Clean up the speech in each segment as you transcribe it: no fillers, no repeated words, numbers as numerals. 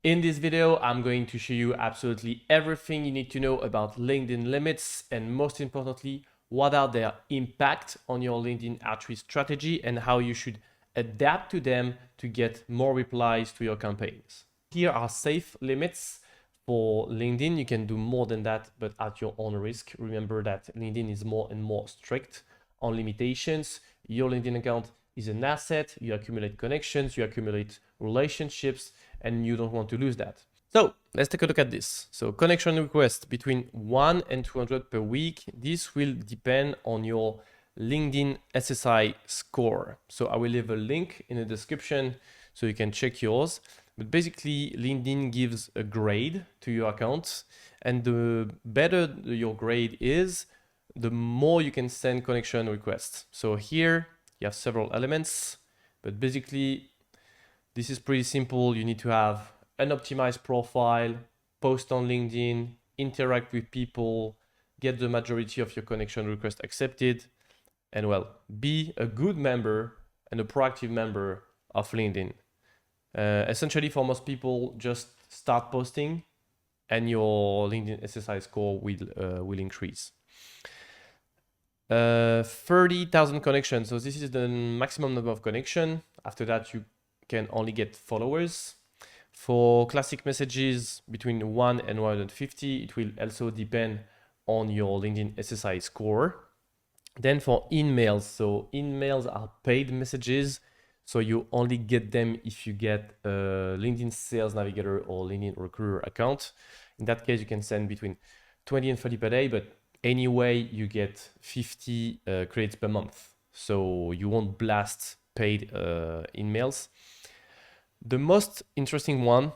In this video, I'm going to show you absolutely everything you need to know about LinkedIn limits and most importantly, what are their impact on your LinkedIn outreach strategy and how you should adapt to them to get more replies to your campaigns. Here are safe limits for LinkedIn. You can do more than that, but at your own risk. Remember that LinkedIn is more and more strict on limitations. Your LinkedIn account is an asset. You accumulate connections, you accumulate relationships, and you don't want to lose that. So let's take a look at this. So connection requests between 1 and 200 per week. This will depend on your LinkedIn SSI score. So I will leave a link in the description so you can check yours. But basically, LinkedIn gives a grade to your account, and the better your grade is, the more you can send connection requests. So here you have several elements, but basically this is pretty simple. You need to have an optimized profile, post on LinkedIn, interact with people, get the majority of your connection requests accepted, and well, be a good member and a proactive member of LinkedIn. Essentially, for most people, just start posting and your LinkedIn SSI score will increase. 30,000 connections. So this is the maximum number of connection. After that, you can only get followers. For classic messages between 1 and 150, it will also depend on your LinkedIn SSI score. Then for InMails, so InMails are paid messages, so you only get them if you get a LinkedIn Sales Navigator or LinkedIn Recruiter account. In that case, you can send between 20 and 30 per day, but anyway, you get 50 credits per month, so you won't blast paid InMails. The most interesting one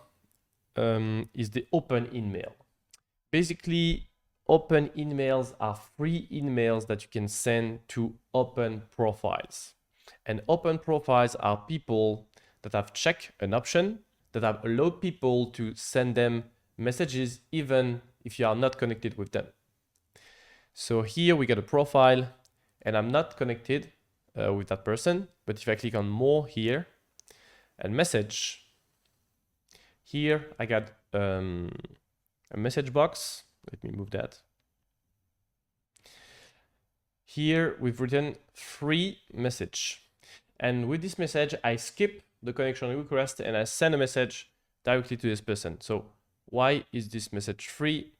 is the open InMail. Basically, open InMails are free emails that you can send to open profiles. And open profiles are people that have checked an option that have allowed people to send them messages even if you are not connected with them. So here we get a profile and I'm not connected with that person, but if I click on more here and message, here I got a message box. Let me move that. Here we've written free message. And with this message, I skip the connection request and I send a message directly to this person. So why is this message free?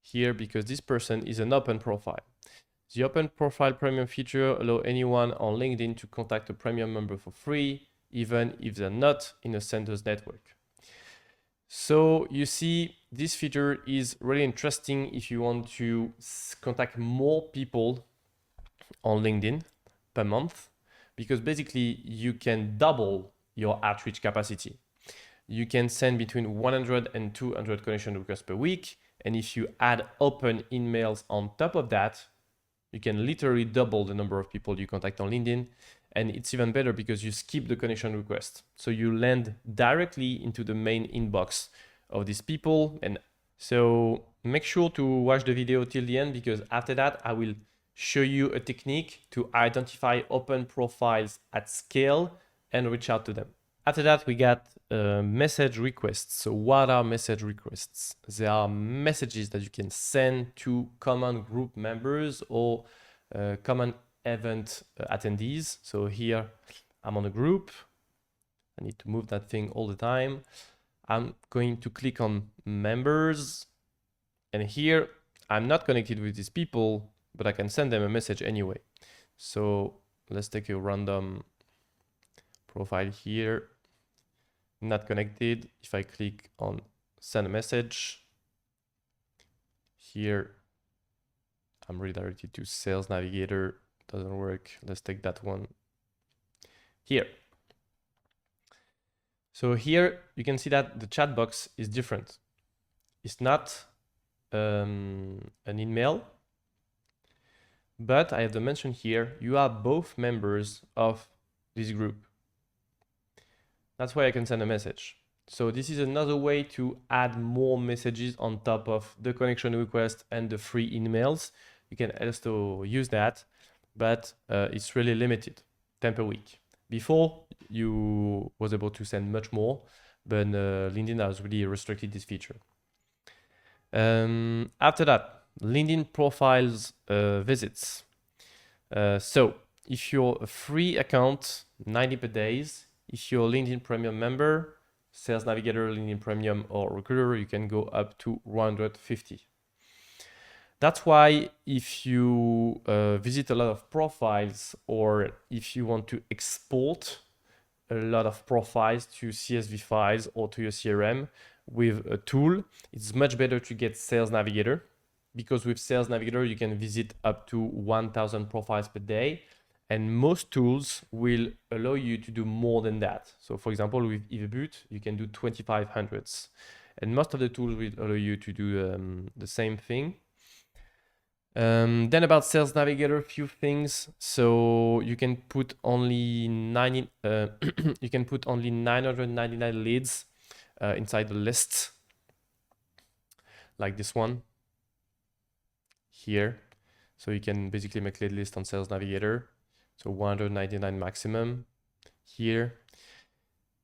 Here, because this person is an open profile. The open profile premium feature allows anyone on LinkedIn to contact a premium member for free, even if they're not in a sender's network. So you see, this feature is really interesting if you want to contact more people on LinkedIn per month, because basically you can double your outreach capacity. You can send between 100 and 200 connection requests per week. And if you add open InMails on top of that, you can literally double the number of people you contact on LinkedIn. And it's even better because you skip the connection request. So you land directly into the main inbox of these people. And so make sure to watch the video till the end, because after that, I will show you a technique to identify open profiles at scale and reach out to them. After that, we got message requests. So what are message requests? They are messages that you can send to common group members or common event attendees. So here I'm on a group. I need to move that thing all the time. I'm going to click on members. And here I'm not connected with these people, but I can send them a message anyway. So let's take a random profile here. Not connected. If I click on send a message, here I'm redirected to Sales Navigator. Doesn't work. Let's take that one here. So here you can see that the chat box is different. It's not an InMail, but I have to mention here, you are both members of this group. That's why I can send a message. So this is another way to add more messages on top of the connection request and the free InMails. You can also use that, but it's really limited, 10 per week. Before, you was able to send much more, but LinkedIn has really restricted this feature. After that, LinkedIn profiles visits. So if you're a free account, 90 per days. If you're a LinkedIn Premium member, Sales Navigator, LinkedIn Premium, or Recruiter, you can go up to 150. That's why if you visit a lot of profiles, or if you want to export a lot of profiles to CSV files or to your CRM with a tool, it's much better to get Sales Navigator, because with Sales Navigator, you can visit up to 1,000 profiles per day. And most tools will allow you to do more than that. So for example, with Evaboot, you can do 2,500s. And most of the tools will allow you to do the same thing. Then about Sales Navigator, a few things. So you can put only 999 leads inside the list, like this one here. So you can basically make a list on Sales Navigator. So 199 maximum here.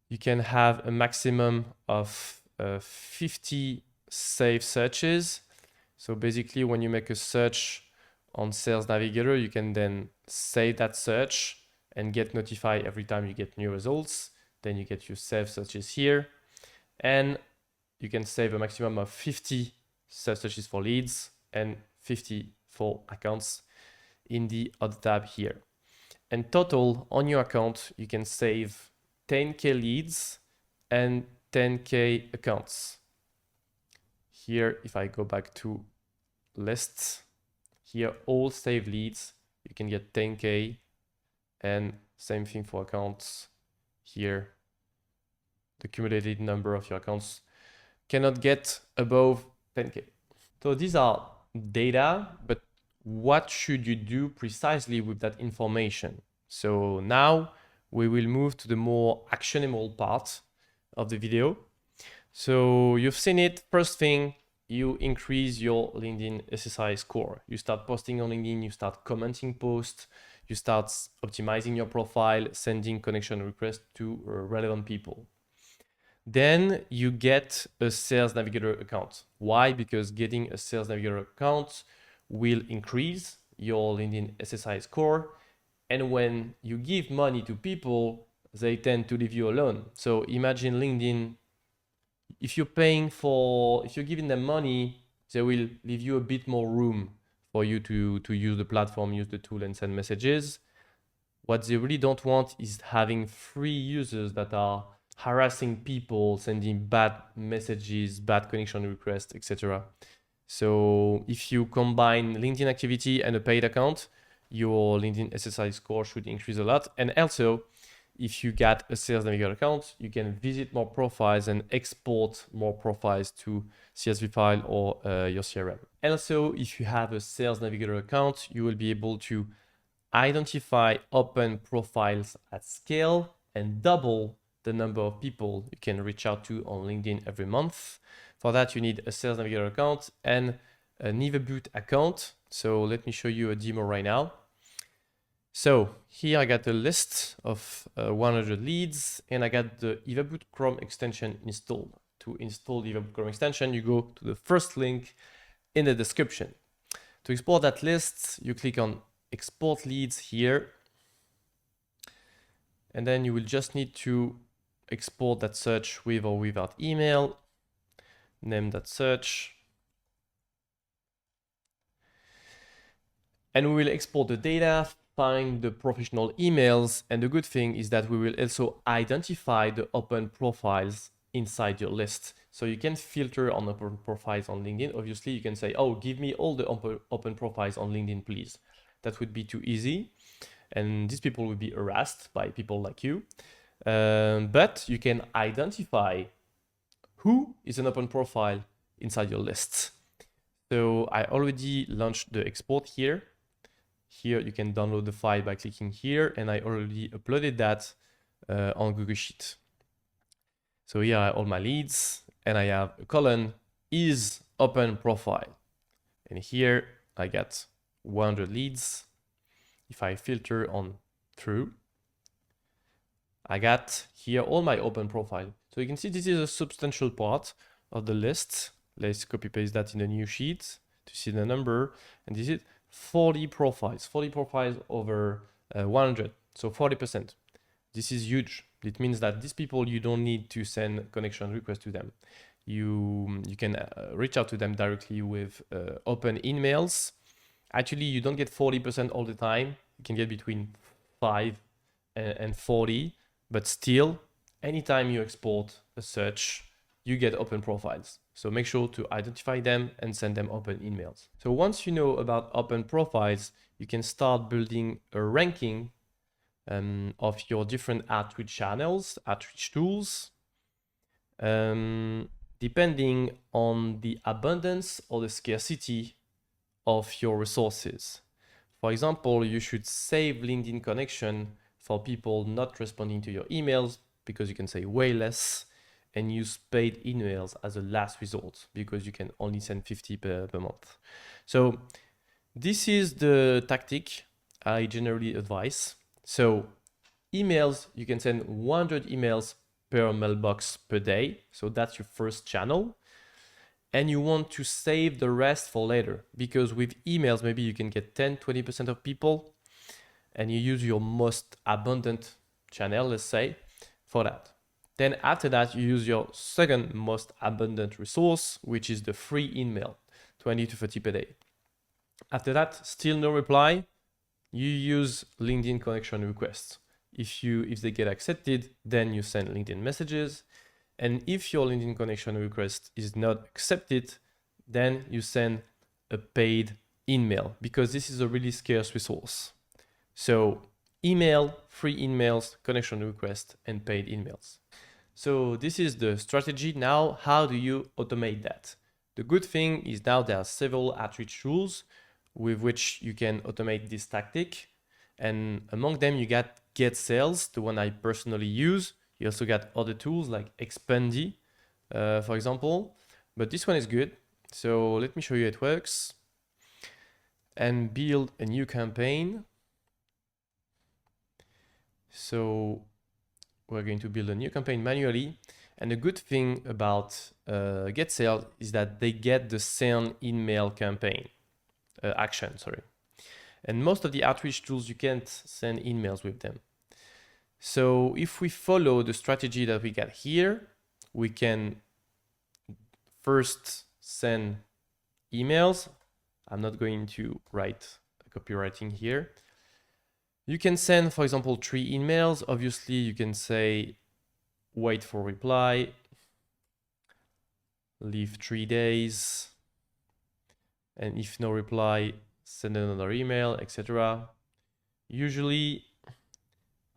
You can have a maximum of 50 saved searches. So basically, when you make a search on Sales Navigator, you can then save that search and get notified every time you get new results. Then you get your saved searches here. And you can save a maximum of 50 saved searches for leads and 50 for accounts in the other tab here. And total on your account, you can save 10K leads and 10K accounts. Here, if I go back to lists, here all saved leads, you can get 10K, and same thing for accounts. Here, the cumulative number of your accounts cannot get above 10K. So these are data, but what should you do precisely with that information? So now we will move to the more actionable part of the video. So you've seen it. First thing, you increase your LinkedIn SSI score. You start posting on LinkedIn, you start commenting posts, you start optimizing your profile, sending connection requests to relevant people. Then you get a Sales Navigator account. Why? Because getting a Sales Navigator account will increase your LinkedIn SSI score. And when you give money to people, they tend to leave you alone. So imagine LinkedIn, if you're giving them money, they will leave you a bit more room for you to use the platform, use the tool, and send messages. What they really don't want is having free users that are harassing people, sending bad messages, bad connection requests, etc. So if you combine LinkedIn activity and a paid account, your LinkedIn SSI score should increase a lot. And also, if you get a Sales Navigator account, you can visit more profiles and export more profiles to CSV file or your CRM. And also, if you have a Sales Navigator account, you will be able to identify open profiles at scale and double the number of people you can reach out to on LinkedIn every month. For that, you need a Sales Navigator account and an Evaboot account. So let me show you a demo right now. So here I got a list of 100 leads, and I got the Evaboot Chrome extension installed. To install the Evaboot Chrome extension, you go to the first link in the description. To export that list, you click on Export Leads here. And then you will just need to export that search with or without email. Name that search. And we will export the data, find the professional emails. And the good thing is that we will also identify the open profiles inside your list. So you can filter on open profiles on LinkedIn. Obviously, you can say, oh, give me all the open profiles on LinkedIn, please. That would be too easy. And these people will be harassed by people like you. But you can identify who is an open profile inside your list. So I already launched the export here. Here you can download the file by clicking here, and I already uploaded that on Google Sheet. So here are all my leads, and I have a column is open profile. And here I got 100 leads. If I filter on through, I got here all my open profile. So you can see this is a substantial part of the list. Let's copy paste that in a new sheet to see the number. And this is 40 profiles over 100. So 40%. This is huge. It means that these people, you don't need to send connection requests to them. You can reach out to them directly with open InMails. Actually, you don't get 40% all the time. You can get between 5 and 40, but still, anytime you export a search, you get open profiles. So make sure to identify them and send them open InMails. So once you know about open profiles, you can start building a ranking of your different outreach channels, outreach tools, depending on the abundance or the scarcity of your resources. For example, you should save LinkedIn connection for people not responding to your emails because you can say way less, and use paid emails as a last resort because you can only send 50 per month. So this is the tactic I generally advise. So emails, you can send 100 emails per mailbox per day. So that's your first channel. And you want to save the rest for later, because with emails, maybe you can get 10-20% of people, and you use your most abundant channel, let's say, for that. Then after that, you use your second most abundant resource, which is the free email, 20 to 30 per day. After that, still no reply, you use LinkedIn connection requests. If they get accepted, then you send LinkedIn messages. And if your LinkedIn connection request is not accepted, then you send a paid email, because this is a really scarce resource. So email, free emails, connection request, and paid emails. So this is the strategy. Now, how do you automate that? The good thing is now there are several outreach tools with which you can automate this tactic. And among them, you got Get Sales, the one I personally use. You also got other tools like Expandy, for example, but this one is good. So let me show you how it works. And build a new campaign. So we're going to build a new campaign manually. And the good thing about Get Sales is that they get the send email campaign action, sorry. And most of the outreach tools, you can't send emails with them. So if we follow the strategy that we got here, we can first send emails. I'm not going to write copywriting here. You can send, for example, 3 emails. Obviously, you can say, wait for reply, leave 3 days, and if no reply, send another email, etc. Usually,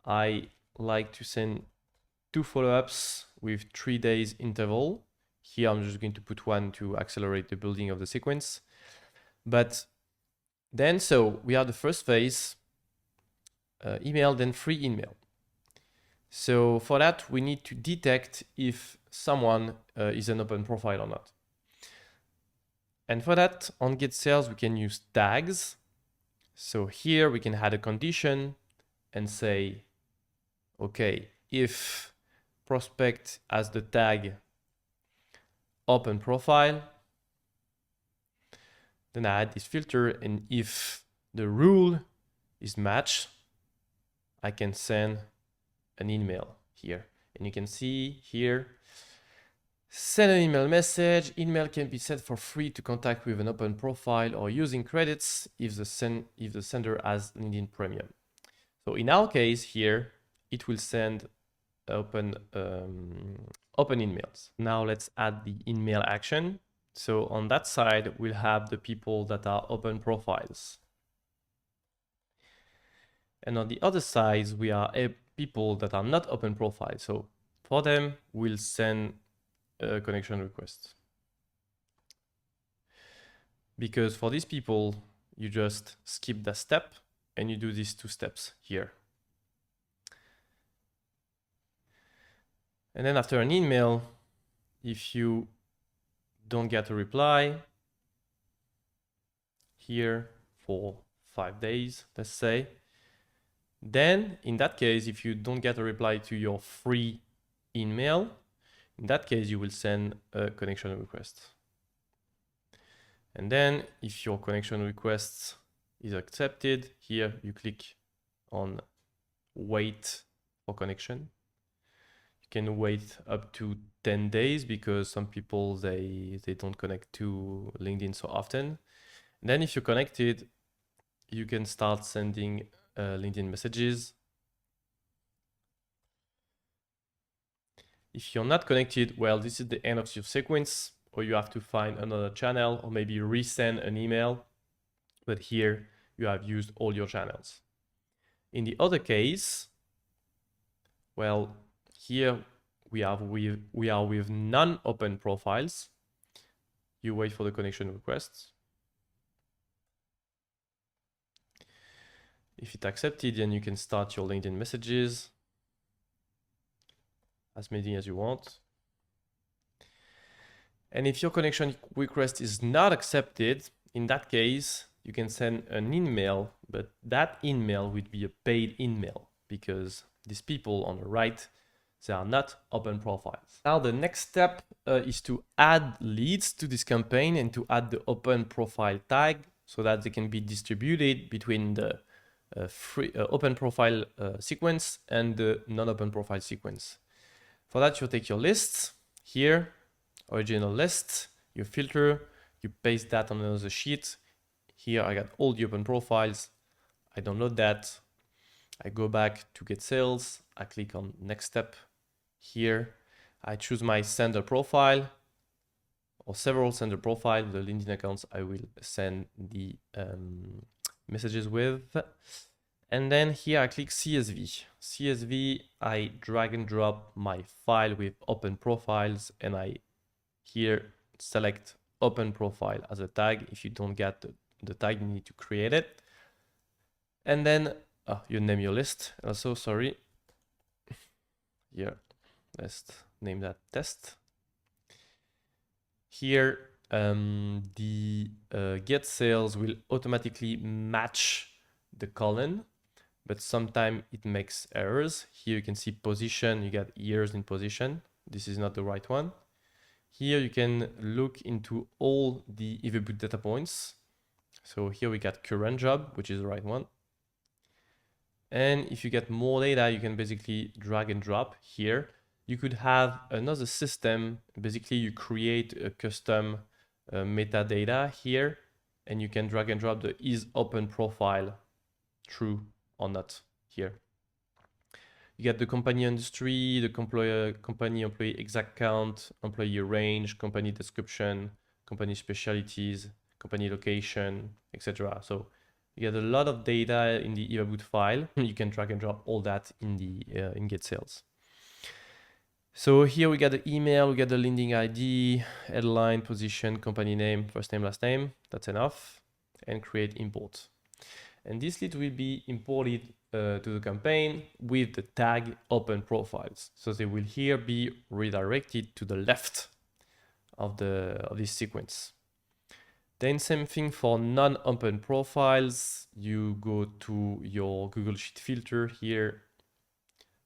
I like to send 2 follow-ups with 3 days interval. Here, I'm just going to put 1 to accelerate the building of the sequence. But then, so we have the first phase, email, then free email. So for that, we need to detect if someone is an open profile or not. And for that, on Get Sales, we can use tags. So here we can add a condition and say, okay, if prospect has the tag open profile, then I add this filter, and if the rule is matched, I can send an email here. And you can see here, send an email message. Email can be sent for free to contact with an open profile or using credits if the sender has LinkedIn Premium. So in our case here, it will send open emails. Now let's add the email action. So on that side, we'll have the people that are open profiles. And on the other side, we are people that are not open profiles. So for them, we'll send a connection request. Because for these people, you just skip that step and you do these 2 steps here. And then after an email, if you don't get a reply here for 5 days, let's say, then in that case, if you don't get a reply to your free email, In that case, you will send a connection request. And then if your connection request is accepted, here you click on wait for connection. You can wait up to 10 days because some people, they don't connect to LinkedIn so often. And then if you're connected, you can start sending LinkedIn messages. If you're not connected, well, this is the end of your sequence, or you have to find another channel or maybe resend an email. But here you have used all your channels. In the other case, well, here we are with non-open profiles. You wait for the connection requests. If it's accepted, then you can start your LinkedIn messages, as many as you want. And if your connection request is not accepted, in that case, you can send an email, but that email would be a paid email because these people on the right, they are not open profiles. Now the next step is to add leads to this campaign and to add the open profile tag so that they can be distributed between the free open profile sequence and the non-open profile sequence. For that, you take your list here, original list, you filter, you paste that on another sheet. Here I got all the open profiles. I download that. I go back to get sales. I click on next step. Here I choose my sender profile or several sender profile, the LinkedIn accounts I will send the messages with. And then here I click CSV. CSV, I drag and drop my file with open profiles, and I here select open profile as a tag. If you don't get the tag, you need to create it. And then you name your list. Also, sorry. Here, let's name that test. Here, the get sales will automatically match the column, but sometimes it makes errors. Here you can see position, you got years in position. This is not the right one. Here you can look into all the Evaboot data points. So here we got current job, which is the right one. And if you get more data, you can basically drag and drop here. You could have another system. Basically, you create a custom metadata here, and you can drag and drop the is open profile true or not here. You get the company industry, the company employee exact count, employee range, company description, company specialties, company location, etc. So you get a lot of data in the Evaboot file. You can drag and drop all that in the in Get Sales. So here we got the email, we got the LinkedIn ID, headline, position, company name, first name, last name. That's enough. And create import. And this lead will be imported to the campaign with the tag open profiles. So they will here be redirected to the left of this sequence. Then same thing for non-open profiles. You go to your Google Sheet filter here.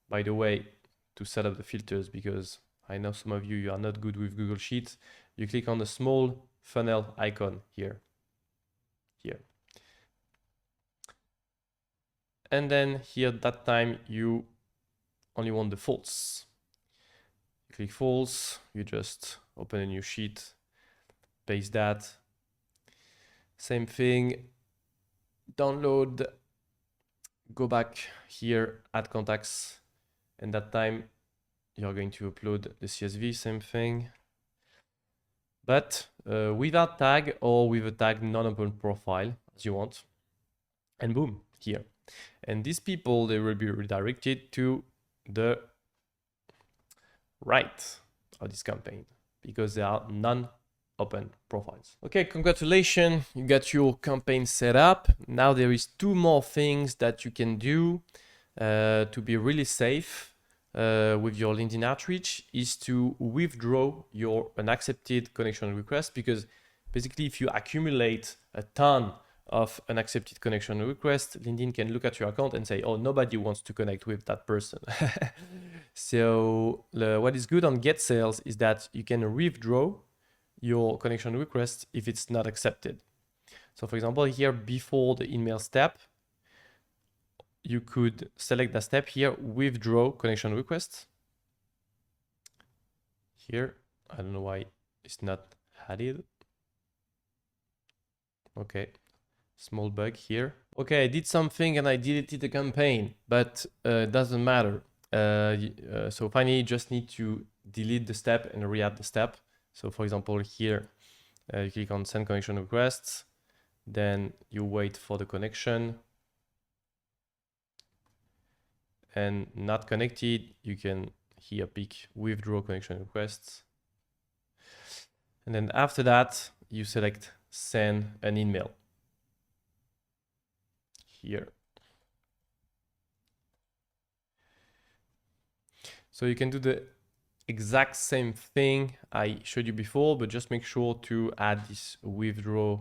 By the way, to set up the filters, because I know some of you are not good with Google Sheets, you click on the small funnel icon here. And then here, that time, you only want the false. You click false, you just open a new sheet, paste that. Same thing, download, go back here, add contacts, and that time you're going to upload the CSV, same thing. But without tag or with a tag non-open profile, as you want. And boom, here. And these people, they will be redirected to the right of this campaign because they are non-open profiles. Okay, congratulations, you got your campaign set up. Now there is two more things that you can do to be really safe with your LinkedIn outreach is to withdraw your unaccepted connection request, because basically if you accumulate a ton of unaccepted connection request, LinkedIn can look at your account and say, oh, nobody wants to connect with that person. So what is good on Get Sales is that you can withdraw your connection request if it's not accepted. So for example, here before the email step, you could select the step here, withdraw connection request. Here, I don't know why it's not added. Okay, small bug here. Okay, I did something and I deleted the campaign, but it doesn't matter. So finally, you just need to delete the step and re-add the step. So for example, here, you click on send connection requests, then you wait for the connection, and not connected, you can here pick withdraw connection requests. And then after that, you select send an email here. So you can do the exact same thing I showed you before, but just make sure to add this withdraw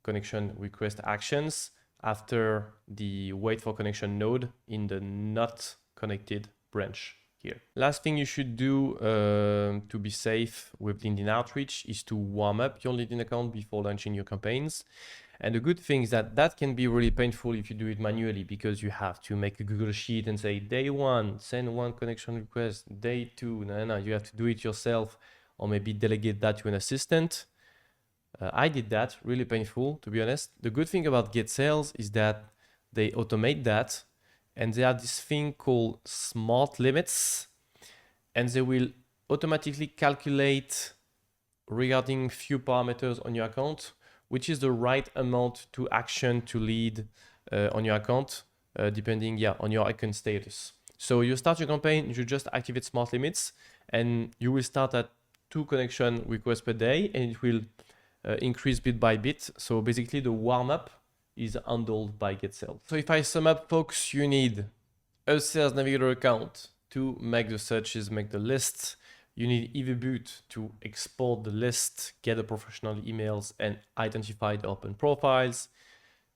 connection request actions after the wait for connection node in the not connected branch here. Last thing you should do to be safe with LinkedIn outreach is to warm up your LinkedIn account before launching your campaigns. And the good thing is that can be really painful if you do it manually, because you have to make a Google Sheet and say day 1, send 1 connection request, day 2, no, you have to do it yourself, or maybe delegate that to an assistant. I did that, really painful, to be honest. The good thing about Get Sales is that they automate that, and they have this thing called smart limits, and they will automatically calculate regarding few parameters on your account, which is the right amount to action to lead on your account, depending on your account status. So you start your campaign, you just activate smart limits, and you will start at 2 connection requests per day, and it will increase bit by bit. So basically the warm up is handled by Get Sales. So if I sum up, folks, you need a Sales Navigator account to make the searches, make the lists. You need Evaboot to export the list, get the professional emails, and identify the open profiles.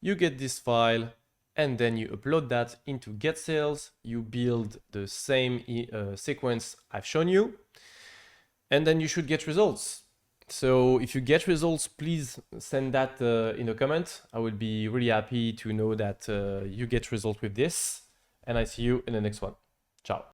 You get this file, and then you upload that into Get Sales. You build the same sequence I've shown you, and then you should get results. So if you get results, please send that in a comment. I would be really happy to know that you get results with this, and I see you in the next one. Ciao.